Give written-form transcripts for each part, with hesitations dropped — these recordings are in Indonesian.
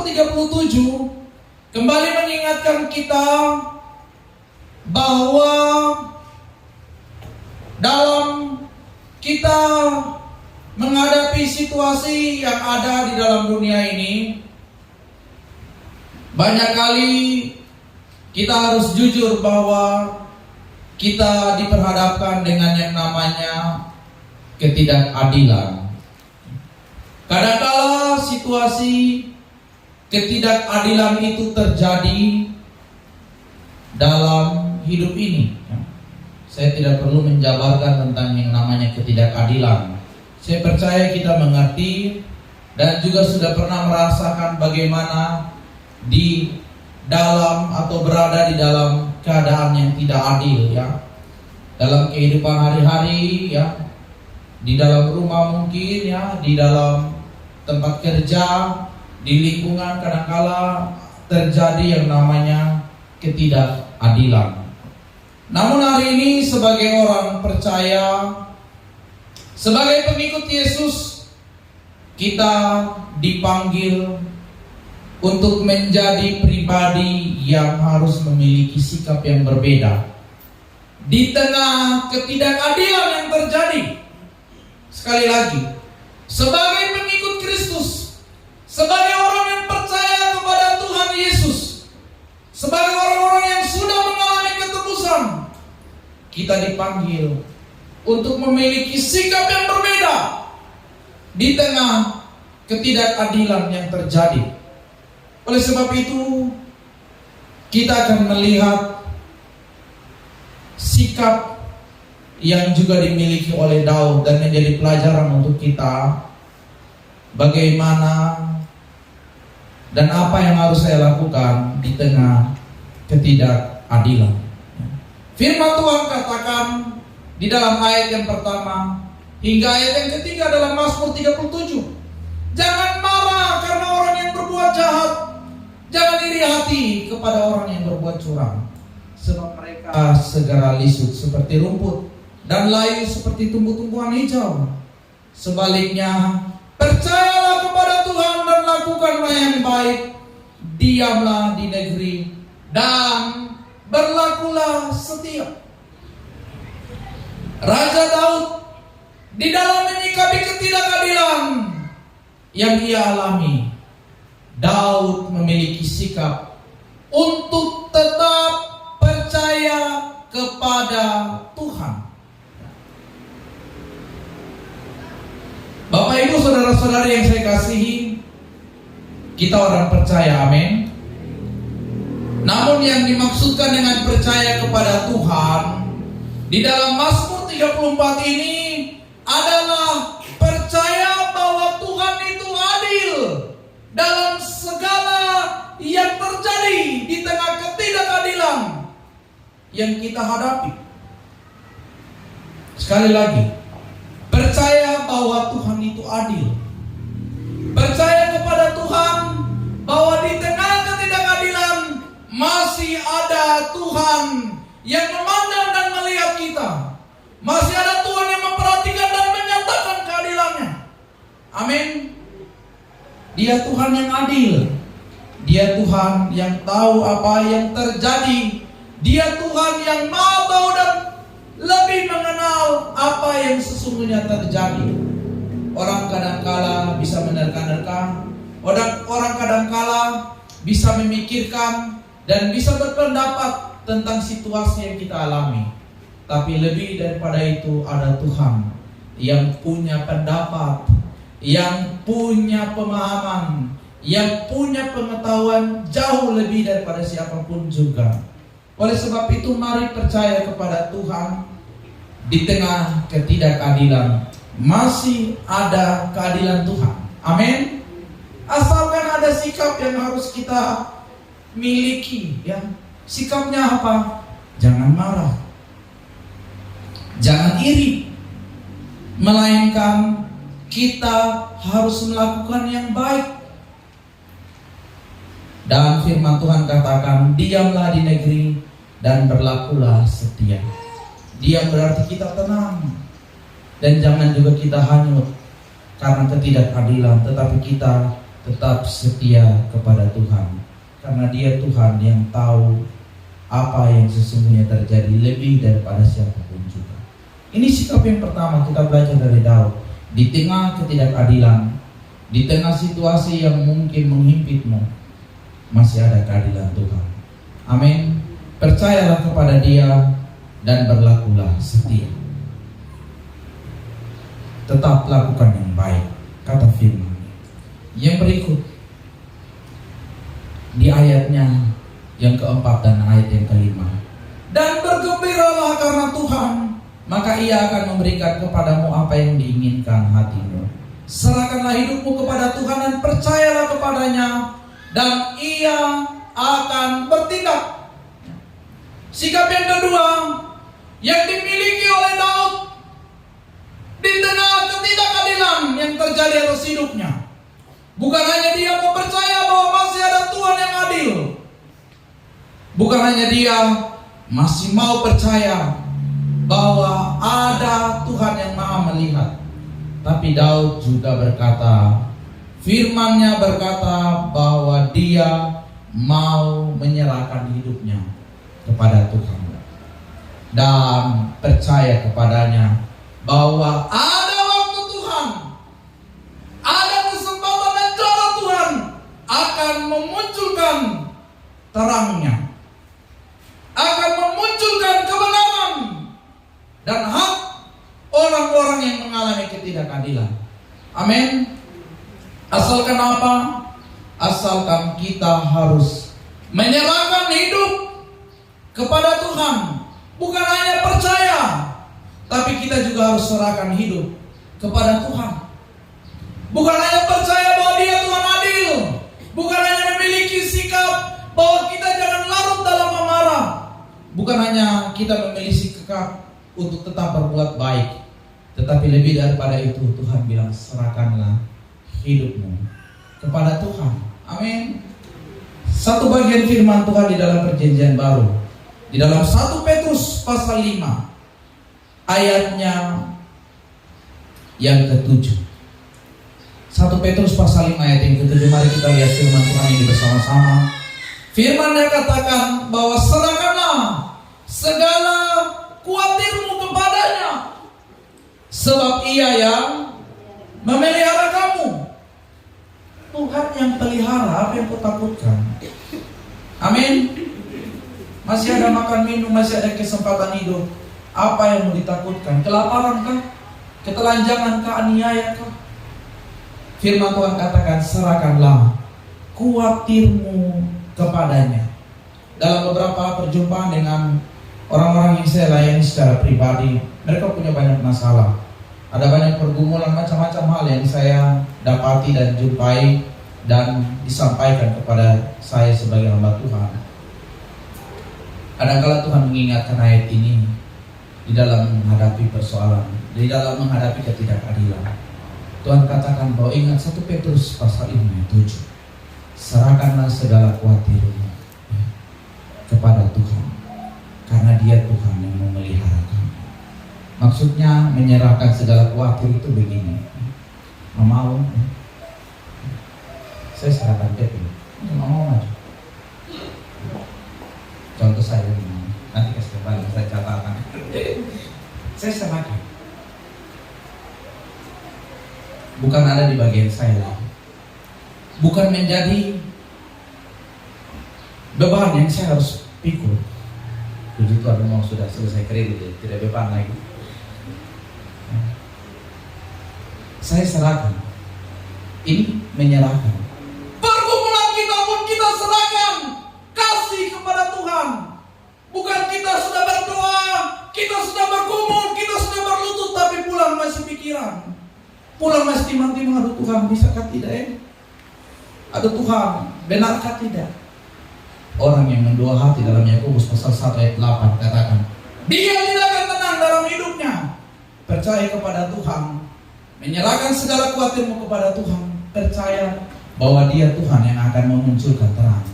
Mazmur 37 kembali mengingatkan kita bahwa dalam kita menghadapi situasi yang ada di dalam dunia ini, banyak kali kita harus jujur bahwa kita diperhadapkan dengan yang namanya ketidakadilan. Kadang-kala situasi ketidakadilan itu terjadi dalam hidup ini. Saya tidak perlu menjabarkan tentang yang namanya ketidakadilan. Saya percaya kita mengerti dan juga sudah pernah merasakan bagaimana di dalam atau berada di dalam keadaan yang tidak adil, ya. Dalam kehidupan hari-hari, ya. Di dalam rumah mungkin, ya, di dalam tempat kerja, di lingkungan kadangkala terjadi yang namanya ketidakadilan. Namun hari ini sebagai orang percaya, sebagai pengikut Yesus, kita dipanggil untuk menjadi pribadi yang harus memiliki sikap yang berbeda di tengah ketidakadilan yang terjadi. Sekali lagi, sebagai pengikut Kristus, sebagai orang yang percaya kepada Tuhan Yesus, sebagai orang-orang yang sudah mengalami ketebusan, kita dipanggil untuk memiliki sikap yang berbeda di tengah ketidakadilan yang terjadi. Oleh sebab itu, kita akan melihat sikap yang juga dimiliki oleh Daud dan menjadi pelajaran untuk kita bagaimana dan apa yang harus saya lakukan di tengah ketidakadilan. Firman Tuhan katakan di dalam ayat yang pertama hingga ayat yang ketiga dalam Mazmur 37, jangan marah karena orang yang berbuat jahat, jangan iri hati kepada orang yang berbuat curang, sebab mereka segera lisut seperti rumput dan layu seperti tumbuh-tumbuhan hijau. Sebaliknya, percayalah kepada Tuhan dan lakukanlah yang baik, diamlah di negeri dan berlakulah setia. Raja Daud di dalam menyikapi ketidakadilan yang ia alami, Daud memiliki sikap untuk tetap percaya kepada Tuhan. Bapak Ibu saudara-saudari yang saya kasihi, kita orang percaya, amin. Namun yang dimaksudkan dengan percaya kepada Tuhan di dalam Mazmur 34 ini adalah percaya bahwa Tuhan itu adil dalam segala yang terjadi di tengah ketidakadilan yang kita hadapi. Sekali lagi, percaya bahwa Tuhan itu adil. Percaya kepada Tuhan bahwa di tengah ketidakadilan masih ada Tuhan yang memandang dan melihat kita. Masih ada Tuhan yang memperhatikan dan menyatakan keadilannya. Amin. Dia Tuhan yang adil. Dia Tuhan yang tahu apa yang terjadi. Dia Tuhan yang Maha tahu dan lebih mengenal apa yang sesungguhnya terjadi. Orang kadangkala bisa menerka-nerka, orang kadangkala bisa memikirkan dan bisa berpendapat tentang situasi yang kita alami. Tapi lebih daripada itu ada Tuhan yang punya pendapat, yang punya pemahaman, yang punya pengetahuan jauh lebih daripada siapapun juga. Oleh sebab itu mari percaya kepada Tuhan. Di tengah ketidakadilan masih ada keadilan Tuhan. Amin. Asalkan ada sikap yang harus kita miliki, ya. Sikapnya apa? Jangan marah, jangan iri, melainkan kita harus melakukan yang baik. Dan firman Tuhan katakan, diamlah di negeri dan berlakulah setia. Diam berarti kita tenang, dan jangan juga kita hanyut karena ketidakadilan, tetapi kita tetap setia kepada Tuhan, karena Dia Tuhan yang tahu apa yang sesungguhnya terjadi lebih daripada siapapun juga. Ini sikap yang pertama kita belajar dari Daud. Di tengah ketidakadilan, di tengah situasi yang mungkin menghimpitmu, masih ada keadilan Tuhan. Amin. Percayalah kepada Dia dan berlakulah setia. Tetap lakukan yang baik, kata firman. Yang berikut di ayatnya yang keempat dan ayat yang kelima. Dan bergembiralah karena Tuhan, maka Ia akan memberikan kepadamu apa yang diinginkan hatimu. Serahkanlah hidupmu kepada Tuhan dan percayalah kepadanya, dan Ia akan bertindak. Sikap yang kedua yang dimiliki oleh Daud di tengah ketidakadilan yang terjadi atas hidupnya, bukan hanya dia mempercaya bahwa masih ada Tuhan yang adil, bukan hanya dia masih mau percaya bahwa ada Tuhan yang maha melihat, tapi Daud juga berkata, firman-Nya berkata bahwa dia mau menyerahkan hidupnya kepada Tuhan dan percaya kepadanya bahwa ada waktu Tuhan, ada kesempatan dan cara Tuhan akan memunculkan terangnya, akan memunculkan kebenaran dan hak orang-orang yang mengalami ketidakadilan. Amin. Asalkan apa? Asalkan kita harus menyerahkan hidup kepada Tuhan. Bukan hanya percaya, tapi kita juga harus serahkan hidup kepada Tuhan. Bukan hanya percaya bahwa Dia Tuhan adil, bukan hanya memiliki sikap bahwa kita jangan larut dalam amarah, bukan hanya kita memiliki sikap untuk tetap berbuat baik, tetapi lebih daripada itu Tuhan bilang serahkanlah hidupmu kepada Tuhan. Amin. Satu bagian firman Tuhan di dalam perjanjian baru, di dalam 1 Petrus pasal 5 ayatnya yang ke-7. 1 Petrus pasal 5 ayat yang ke-7. Mari kita lihat firman Tuhan ini bersama-sama. Firman-Nya katakan bahwa serahkanlah segala kuatirmu kepadanya, sebab Ia yang memelihara kamu. Tuhan yang pelihara, apa yang kau takutkan? Amin. Masih ada makan minum, masih ada kesempatan hidup. Apa yang mau ditakutkan? Kelaparan kah? Ketelanjangan kah? Aniaya kah? Firman Tuhan katakan, serahkanlah kuatirmu kepadanya. Dalam beberapa perjumpaan dengan orang-orang yang saya layani secara pribadi, mereka punya banyak masalah. Ada banyak pergumulan, macam-macam hal yang saya dapati dan jumpai dan disampaikan kepada saya sebagai hamba Tuhan. Kadang-kala Tuhan mengingatkan ayat ini di dalam menghadapi persoalan, di dalam menghadapi ketidakadilan. Tuhan katakan bahwa ingat 1 Petrus pasal 5 ayat 7. Serahkanlah segala kuatirmu kepada Tuhan, karena Dia Tuhan yang memelihara kamu. Maksudnya menyerahkan segala kuatir itu begini. Mau saya serahkan Petrus, mau aja. Contoh saya ini, nanti kasih kembali saya catatkan. Saya serahkan. Bukan ada di bagian saya lagi. Bukan menjadi beban yang saya harus pikul. Puji Tuhan, memang sudah selesai kredit, tidak beban lagi. Saya serahkan. Ini menyerahkan. Pergumulan kita pun kita serahkan. Kasih kepada Tuhan. Bukan kita sudah berdoa, kita sudah bergumul, kita sudah berlutut, tapi pulang masih pikiran, pulang masih timang-timang. Aduh Tuhan, bisakah tidak ya? Aduh Tuhan, benarkah tidak? Orang yang mendua hati dalam Yakobus pasal 1 ayat 8 katakan, dia tidak akan tenang dalam hidupnya. Percaya kepada Tuhan, menyerahkan segala kuatirmu kepada Tuhan. Percaya bahwa Dia Tuhan yang akan memunculkan terang.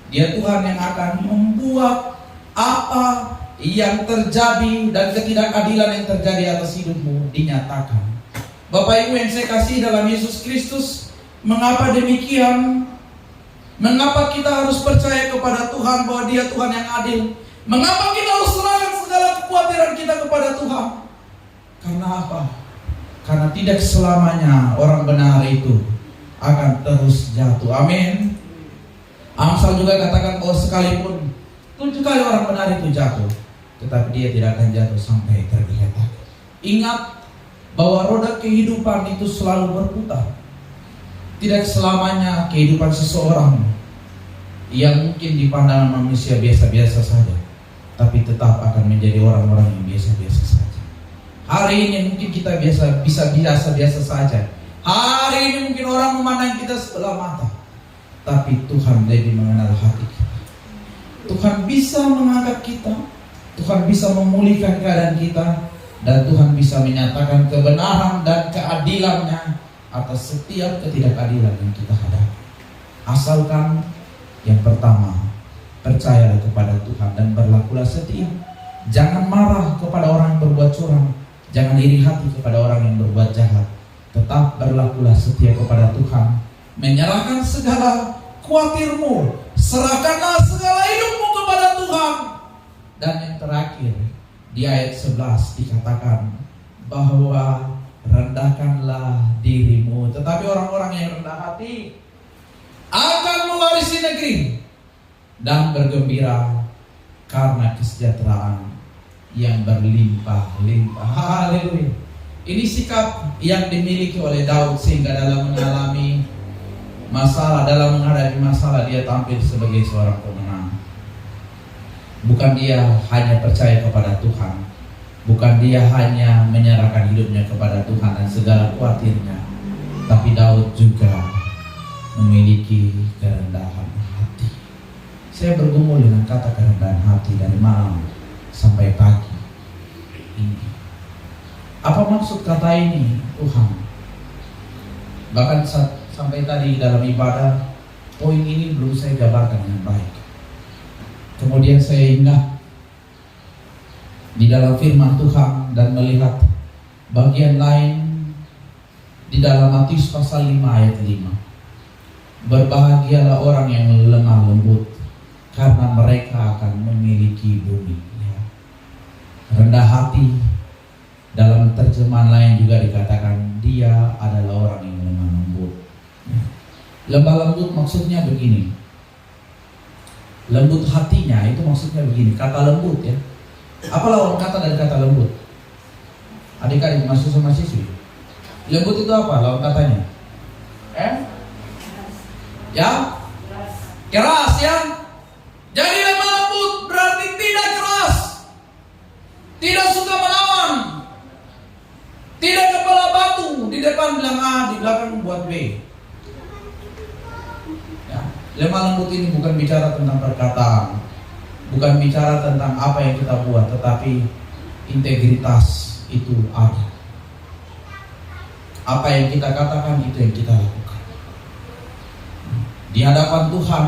Dia Tuhan yang akan membuat apa yang terjadi dan ketidakadilan yang terjadi atas hidupmu dinyatakan. Bapak Ibu yang saya kasih dalam Yesus Kristus, Mengapa demikian? Mengapa kita harus percaya kepada Tuhan bahwa Dia Tuhan yang adil? Mengapa kita harus serahkan segala kekhawatiran kita kepada Tuhan? Karena apa? Karena tidak selamanya orang benar itu akan terus jatuh. Amin. Amsal juga katakan bahwa sekalipun 7 kali orang benar itu jatuh, tetapi dia tidak akan jatuh sampai tergeletak. Ingat bahwa roda kehidupan itu selalu berputar. Tidak selamanya kehidupan seseorang yang mungkin di pandangan manusia biasa-biasa saja, tapi tetap akan menjadi orang-orang yang biasa-biasa saja. Hari ini mungkin kita bisa biasa-biasa saja. Hari ini mungkin orang memandang kita sebelah mata, tapi Tuhan lebih mengenal hati kita. Tuhan bisa mengangkat kita, Tuhan bisa memulihkan keadaan kita, dan Tuhan bisa menyatakan kebenaran dan keadilannya atas setiap ketidakadilan yang kita hadapi. Asalkan yang pertama, percayalah kepada Tuhan dan berlakulah setia. Jangan marah kepada orang yang berbuat curang, jangan iri hati kepada orang yang berbuat jahat. Tetap berlakulah setia kepada Tuhan. Menyerahkan segala khawatirmu, serahkanlah segala hidupmu kepada Tuhan. Dan yang terakhir, di ayat 11 dikatakan bahwa rendahkanlah dirimu. Tetapi orang-orang yang rendah hati akan mewarisi negeri dan bergembira karena kesejahteraan yang berlimpah-limpah. Haleluya. Ini sikap yang dimiliki oleh Daud, sehingga dalam mengalami masalah, dalam menghadapi masalah, dia tampil sebagai seorang pemenang. Bukan dia hanya percaya kepada Tuhan, bukan dia hanya menyerahkan hidupnya kepada Tuhan dan segala khawatirnya, tapi Daud juga memiliki kerendahan hati. Saya bergumul dengan kata kerendahan hati dari malam sampai pagi ini. Apa maksud kata ini, Tuhan? Bahkan sampai tadi dalam ibadah, poin ini belum saya jabarkan dengan baik. Kemudian saya ingat di dalam firman Tuhan dan melihat bagian lain di dalam Matius pasal 5 ayat 5. Berbahagialah orang yang lemah lembut, karena mereka akan memiliki bumi. Rendah hati, dalam terjemahan lain juga dikatakan dia adalah orang yang lemah lembut. Lemah lembut maksudnya begini. Lembut hatinya itu maksudnya begini. Kata lembut ya. Apa lawan kata dari kata lembut? Adik-adik mahasiswa-mahasiswi, lembut itu apa lawan katanya? Ya? Keras ya? Jadi lemah lembut berarti tidak keras, tidak suka melawan, tidak kepala batu, di depan bilang A, di belakang buat B. Ya, lemah lembut ini bukan bicara tentang perkataan, bukan bicara tentang apa yang kita buat, tetapi integritas itu ada. Apa yang kita katakan itu yang kita lakukan. Di hadapan Tuhan,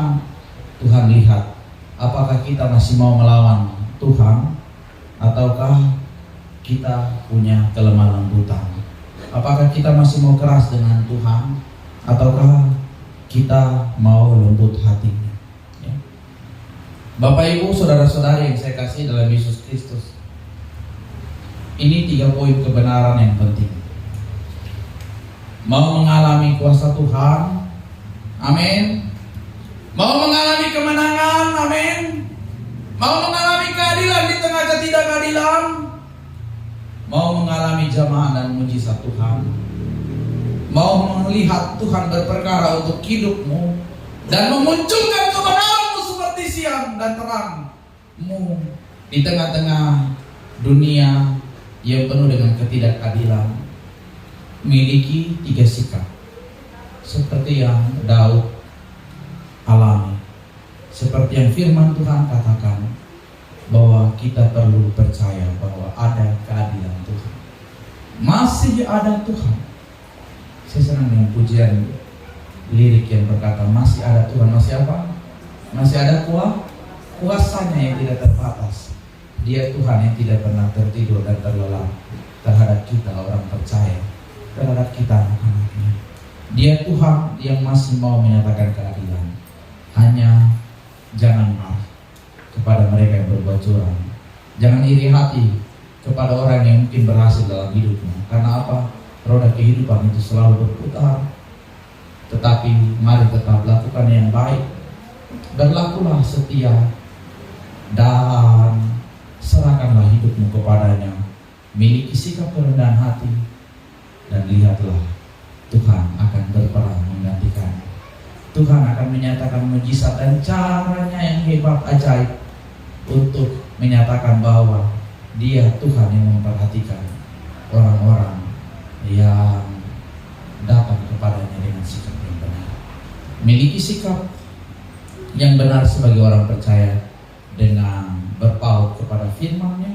Tuhan lihat apakah kita masih mau melawan Tuhan, ataukah kita punya kelemah lembutan. Apakah kita masih mau keras dengan Tuhan, ataukah kita mau lembut hatinya ya. Bapak Ibu, saudara-saudari yang saya kasih dalam Yesus Kristus, ini 3 poin kebenaran yang penting. Mau mengalami kuasa Tuhan, amin. Mau mengalami kemenangan, amin. Mau mengalami keadilan di tengah ketidakadilan, mau mengalami jamaah dan mujizat Tuhan, mau melihat Tuhan berperkara untuk hidupmu dan memunculkan kebenaranmu seperti siang dan terangmu di tengah-tengah dunia yang penuh dengan ketidakadilan. Miliki 3 sikap seperti yang Daud alami, seperti yang firman Tuhan katakan, bahwa kita perlu percaya bahwa ada keadilan Tuhan. Masih ada Tuhan. Saya senang dengan pujian lirik yang berkata masih ada Tuhan. Masih apa? Masih ada kuasanya yang tidak terbatas. Dia Tuhan yang tidak pernah tertidur dan terlelap terhadap kita orang percaya, terhadap kita anak-anaknya. Dia Tuhan yang masih mau menyatakan keadilan. Hanya jangan marah kepada mereka yang berbuat curang. Jangan iri hati kepada orang yang mungkin berhasil dalam hidupnya. Karena apa? Roda kehidupan itu selalu berputar. Tetapi mari tetap lakukan yang baik. Berlakulah setia dan serahkanlah hidupmu kepadanya. Miliki sikap kerendahan hati dan lihatlah Tuhan akan berperang menggantikan. Tuhan akan menyatakan mujizat dan caranya yang hebat ajaib untuk menyatakan bahwa Dia Tuhan yang memperhatikan orang-orang yang datang kepadanya dengan sikap yang benar. Miliki sikap yang benar sebagai orang percaya dengan berpaut kepada firman-Nya,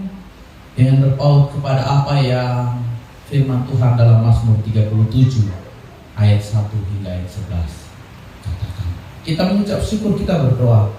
dengan berpaut kepada apa yang firman Tuhan dalam Mazmur 37 ayat 1 hingga ayat 11 katakan. Kita mengucap syukur, kita berdoa.